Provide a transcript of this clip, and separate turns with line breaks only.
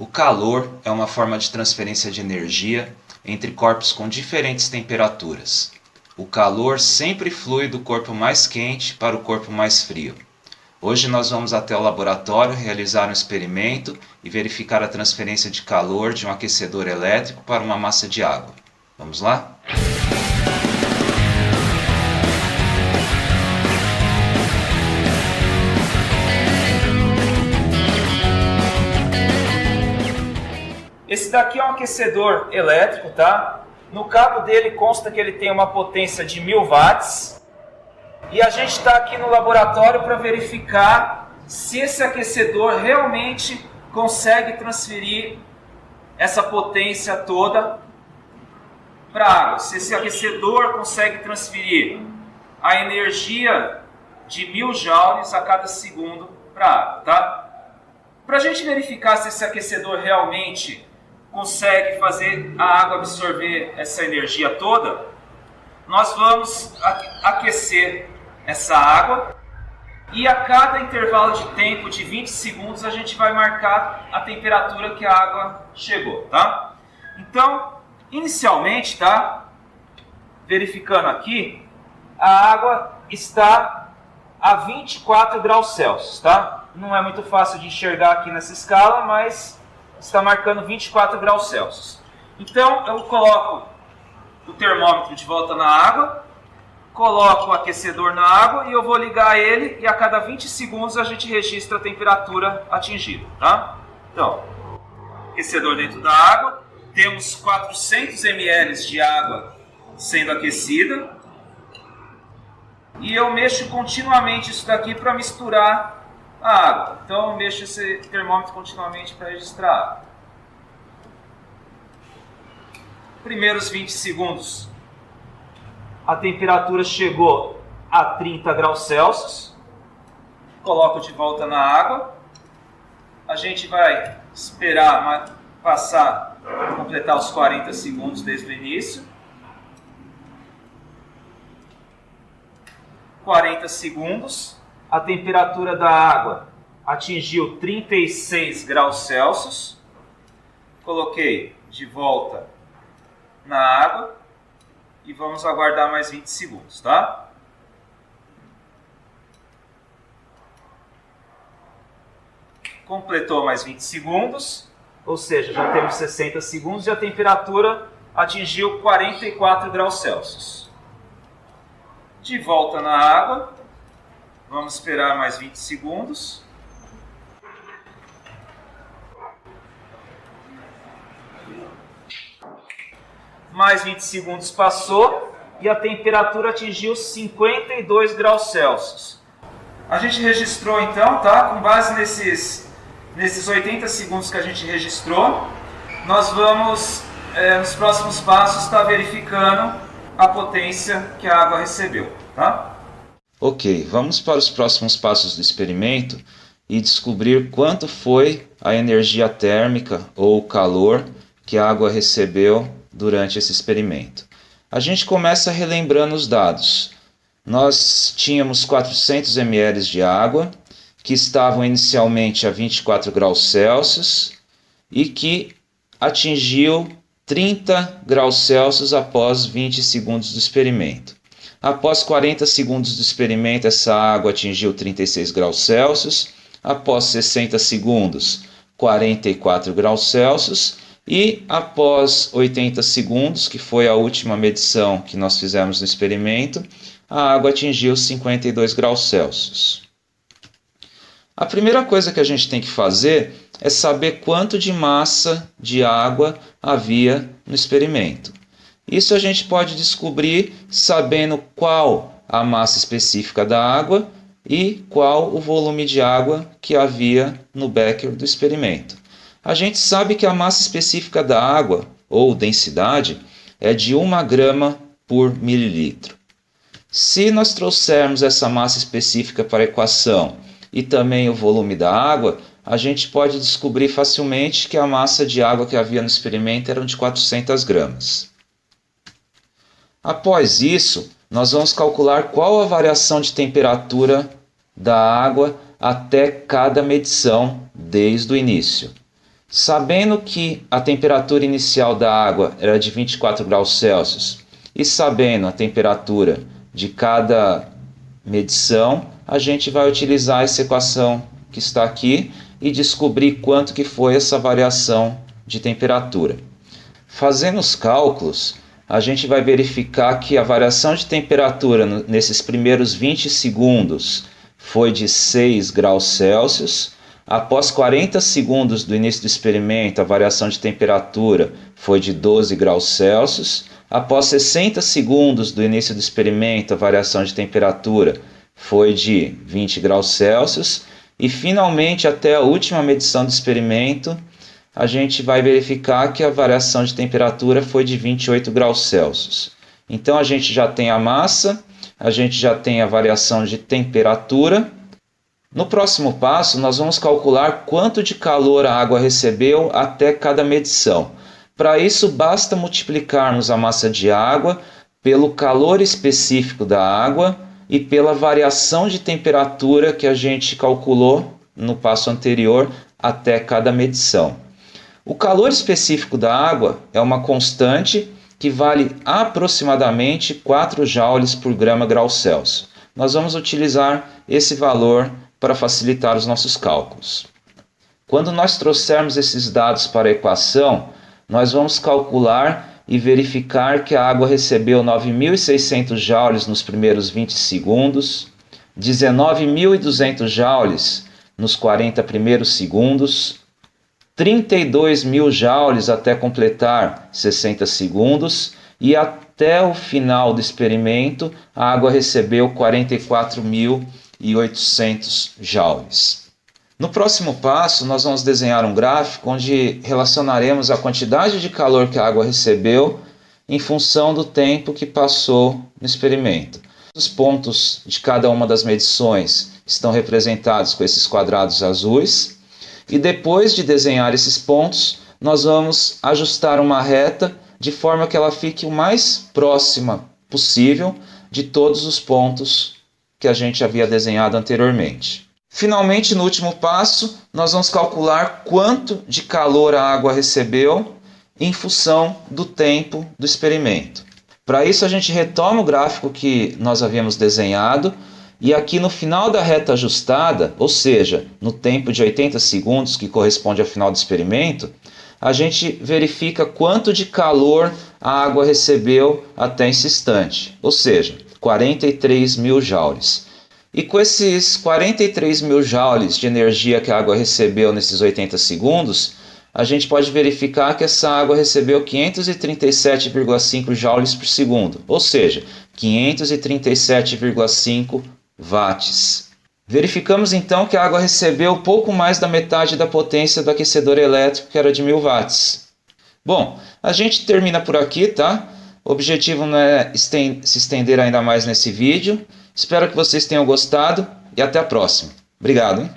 O calor é uma forma de transferência de energia entre corpos com diferentes temperaturas. O calor sempre flui do corpo mais quente para o corpo mais frio. Hoje nós vamos até o laboratório realizar um experimento e verificar a transferência de calor de um aquecedor elétrico para uma massa de água. Vamos lá?
Esse daqui é um aquecedor elétrico, tá? No cabo dele consta que ele tem uma potência de 1000 watts. E a gente está aqui no laboratório para verificar se esse aquecedor realmente consegue transferir essa potência toda para a água. Se esse aquecedor consegue transferir a energia de 1000 joules a cada segundo para a água, tá? Para a gente verificar se esse aquecedor realmente consegue fazer a água absorver essa energia toda, nós vamos aquecer essa água e a cada intervalo de tempo de 20 segundos a gente vai marcar a temperatura que a água chegou, tá? Então, inicialmente, tá? Verificando aqui, a água está a 24 graus Celsius, tá? Não é muito fácil de enxergar aqui nessa escala, mas está marcando 24 graus Celsius. Então, eu coloco o termômetro de volta na água, coloco o aquecedor na água e eu vou ligar ele e a cada 20 segundos a gente registra a temperatura atingida, tá? Então, aquecedor dentro da água, temos 400 ml de água sendo aquecida e eu mexo continuamente isso daqui para misturar a água. Então eu mexo esse termômetro continuamente para registrar a água. Primeiros 20 segundos a temperatura chegou a 30 graus Celsius. Coloco de volta na água. A gente vai esperar completar os 40 segundos desde o início. 40 segundos. A temperatura da água atingiu 36 graus Celsius. Coloquei de volta na água e vamos aguardar mais 20 segundos, tá? Completou mais 20 segundos, ou seja, já temos 60 segundos e a temperatura atingiu 44 graus Celsius. De volta na água, vamos esperar mais 20 segundos. Mais 20 segundos passou e a temperatura atingiu 52 graus Celsius. A gente registrou então, tá? Com base nesses 80 segundos que a gente registrou, nós vamos, nos próximos passos, estar verificando a potência que a água recebeu, tá?
Ok, vamos para os próximos passos do experimento e descobrir quanto foi a energia térmica ou calor que a água recebeu durante esse experimento. A gente começa relembrando os dados. Nós tínhamos 400 ml de água que estavam inicialmente a 24 graus Celsius e que atingiu 30 graus Celsius após 20 segundos do experimento. Após 40 segundos do experimento, essa água atingiu 36 graus Celsius. Após 60 segundos, 44 graus Celsius. E após 80 segundos, que foi a última medição que nós fizemos no experimento, a água atingiu 52 graus Celsius. A primeira coisa que a gente tem que fazer é saber quanto de massa de água havia no experimento. Isso a gente pode descobrir sabendo qual a massa específica da água e qual o volume de água que havia no becker do experimento. A gente sabe que a massa específica da água, ou densidade, é de 1 grama por mililitro. Se nós trouxermos essa massa específica para a equação e também o volume da água, a gente pode descobrir facilmente que a massa de água que havia no experimento era de 400 gramas. Após isso, nós vamos calcular qual a variação de temperatura da água até cada medição desde o início. Sabendo que a temperatura inicial da água era de 24 graus Celsius e sabendo a temperatura de cada medição, a gente vai utilizar essa equação que está aqui e descobrir quanto que foi essa variação de temperatura. Fazendo os cálculos, a gente vai verificar que a variação de temperatura nesses primeiros 20 segundos foi de 6 graus Celsius. Após 40 segundos do início do experimento, a variação de temperatura foi de 12 graus Celsius. Após 60 segundos do início do experimento, a variação de temperatura foi de 20 graus Celsius. E finalmente, até a última medição do experimento, a gente vai verificar que a variação de temperatura foi de 28 graus Celsius. Então a gente já tem a massa, a gente já tem a variação de temperatura. No próximo passo, nós vamos calcular quanto de calor a água recebeu até cada medição. Para isso, basta multiplicarmos a massa de água pelo calor específico da água e pela variação de temperatura que a gente calculou no passo anterior até cada medição. O calor específico da água é uma constante que vale aproximadamente 4 joules por grama grau Celsius. Nós vamos utilizar esse valor para facilitar os nossos cálculos. Quando nós trouxermos esses dados para a equação, nós vamos calcular e verificar que a água recebeu 9.600 joules nos primeiros 20 segundos, 19.200 joules nos 40 primeiros segundos, 32.000 joules até completar 60 segundos e até o final do experimento a água recebeu 44.800 joules. No próximo passo, nós vamos desenhar um gráfico onde relacionaremos a quantidade de calor que a água recebeu em função do tempo que passou no experimento. Os pontos de cada uma das medições estão representados com esses quadrados azuis. E depois de desenhar esses pontos, nós vamos ajustar uma reta de forma que ela fique o mais próxima possível de todos os pontos que a gente havia desenhado anteriormente. Finalmente, no último passo, nós vamos calcular quanto de calor a água recebeu em função do tempo do experimento. Para isso, a gente retoma o gráfico que nós havíamos desenhado e aqui no final da reta ajustada, ou seja, no tempo de 80 segundos, que corresponde ao final do experimento, a gente verifica quanto de calor a água recebeu até esse instante, ou seja, 43.000 joules. E com esses 43.000 joules de energia que a água recebeu nesses 80 segundos, a gente pode verificar que essa água recebeu 537,5 joules por segundo, ou seja, 537,5 watts. Verificamos então que a água recebeu pouco mais da metade da potência do aquecedor elétrico, que era de 1000 watts. Bom, a gente termina por aqui, tá? O objetivo não é se estender ainda mais nesse vídeo. Espero que vocês tenham gostado e até a próxima. Obrigado, hein?